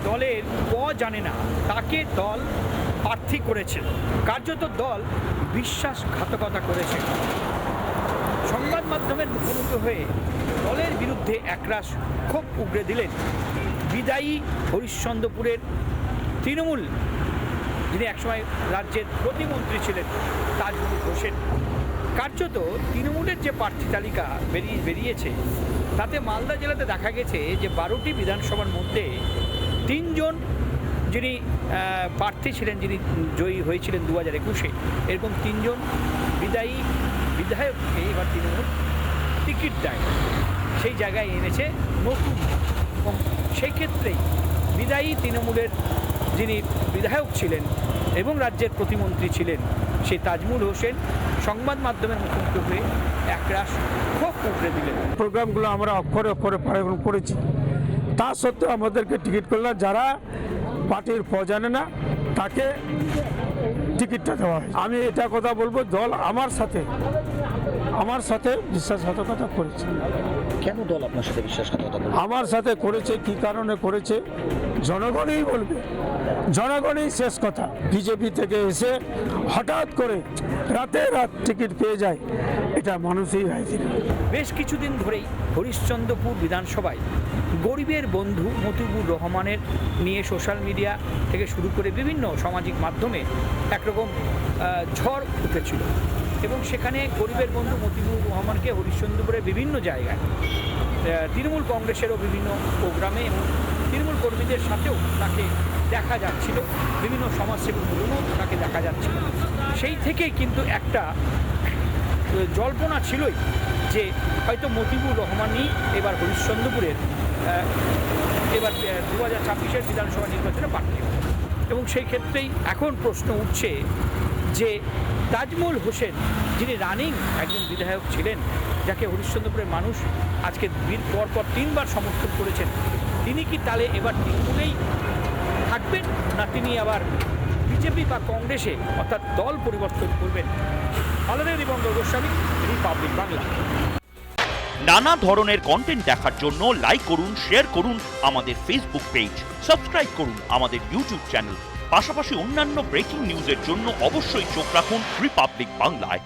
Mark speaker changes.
Speaker 1: দলের জানে না তাকে দল প্রার্থী করেছে, কার্যত দল বিশ্বাসঘাতকতা করেছে। সংবাদ মাধ্যমের মুখোমুখি হয়ে দলের বিরুদ্ধে একরাশ ক্ষোভ উগরে দিলেন বিদায়ী হরিশ্চন্দ্রপুরের তৃণমূল, যিনি একসময় রাজ্যের প্রতিমন্ত্রী ছিলেন, তাজমুল হোসেন। কার্যত তৃণমূলের যে প্রার্থী তালিকা বেরিয়েছে তাতে মালদা জেলাতে দেখা গেছে যে 12টি বিধানসভার মধ্যে 3 জন যিনি প্রার্থী ছিলেন, যিনি জয়ী হয়েছিলেন 2021-এ, এরকম 3 জন বিদায়ী বিধায়ককে এবার তৃণমূল টিকিট দেয়, সেই জায়গায় এনেছে নতুন। এবং সেই ক্ষেত্রেই বিদায়ী তৃণমূলের যিনি বিধায়ক ছিলেন এবং রাজ্যের প্রতিমন্ত্রী ছিলেন সেই তাজমুল হোসেন সংবাদ মাধ্যমের মুখোমুখি হয়ে একরাশ ক্ষোভ উগরে দিলেন।
Speaker 2: প্রোগ্রামগুলো আমরা অক্ষরে অক্ষরে পালন করেছি, তা সত্ত্বেও আমাদেরকে টিকিট করলে যারা পার্টির জানে না তাকে টিকিটটা দেওয়া হয়। আমি এটা কথা বলবো, দল আমার সাথে বিশ্বাসঘাতকতা করেছে।
Speaker 3: কেন দল আপনার সাথে বিশ্বাসঘাতকতা করবে?
Speaker 2: আমার সাথে করেছে, কি কারণে করেছে জনগণই বলবে, জনগণই শেষ কথা। বিজেপি থেকে এসে হঠাৎ করে রাতে টিকিট পেয়ে যায়, এটা মানুষই রায় দিবে।
Speaker 1: বেশ কিছুদিন ধরেই হরিশ্চন্দ্রপুর বিধানসভায় গরিবের বন্ধু মতিউর রহমানের নিয়ে সোশ্যাল মিডিয়া থেকে শুরু করে বিভিন্ন সামাজিক মাধ্যমে একরকম ঝড় উঠেছিল এবং সেখানে গরিবের বন্ধু মতিউর রহমানকে হরিশ্চন্দ্রপুরের বিভিন্ন জায়গায় তৃণমূল কংগ্রেসেরও বিভিন্ন প্রোগ্রামে এবং তৃণমূল কর্মীদের সাথেও তাকে দেখা যাচ্ছিল, বিভিন্ন সমাজসেবীগুলোও তাকে দেখা যাচ্ছিল। সেই থেকেই কিন্তু একটা জল্পনা ছিলই যে হয়তো মতিউর রহমানই এবার হরিশ্চন্দ্রপুরের এবার 2026-এর বিধানসভা নির্বাচনে প্রার্থী হবে। এবং সেই ক্ষেত্রেই এখন প্রশ্ন উঠছে যে তাজমুল হোসেন, যিনি রানিং একজন বিধায়ক ছিলেন, যাকে হরিশ্চন্দ্রপুরের মানুষ আজকে পরপর 3বার সমর্থন করেছেন, তিনি কি তাহলে এবার তৃণমূলেই থাকবেন, না তিনি আবার বিজেপি বা কংগ্রেসে অর্থাৎ দল পরিবর্তন করবেন? আলাদা দিবঙ্গ গোস্বামী, রিপাবলিক বাংলা।
Speaker 4: নানা ধরনের কন্টেন্ট দেখার জন্য লাইক করুন, শেয়ার করুন আমাদের ফেসবুক পেজ, সাবস্ক্রাইব করুন আমাদের ইউটিউব চ্যানেল। পাশাপাশি অন্যান্য ব্রেকিং নিউজের জন্য অবশ্যই চোখ রাখুন রিপাবলিক বাংলায়।